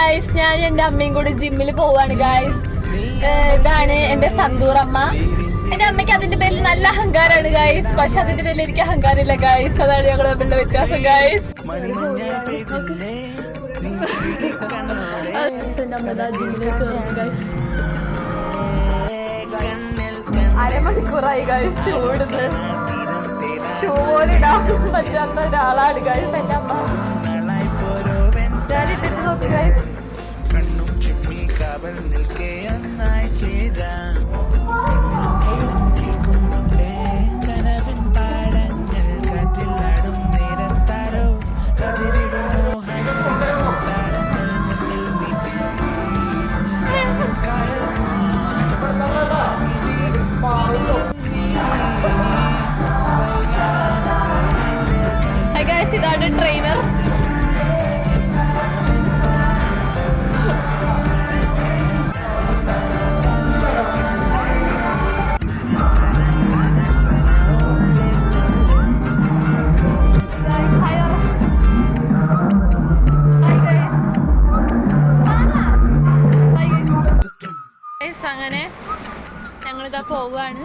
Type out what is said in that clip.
Guys, ഞാൻ എന്റെ അമ്മയും കൂടി ജിമ്മിൽ പോവാണ് ഗായ്സ്. ഇതാണ് എന്റെ സന്തൂർ അമ്മ. എന്റെ അമ്മയ്ക്ക് അതിന്റെ പേരിൽ നല്ല അഹങ്കാരാണ് ഗായ്സ്, പക്ഷെ അതിന്റെ പേരിൽ എനിക്ക് അഹങ്കാരമില്ല ഗായ്സ്. അതാണ് ഞങ്ങൾ തമ്മിലുള്ള വ്യത്യാസം ഗായ്സ്. അരമണിക്കൂറായി ഗായ്സ് ചൂടുന്നത്. ഷൂ പോലും ഇടാൻ പറ്റാത്ത ഒരാളാണ് ഗായ്സ് എന്റെ അമ്മ. ഞാനിട്ടിട്ട് നോക്കി ഗായ്സ്. ഇതാണ് ട്രെയിനർ. അങ്ങനെ ഞങ്ങളിതാ പോവാണ്.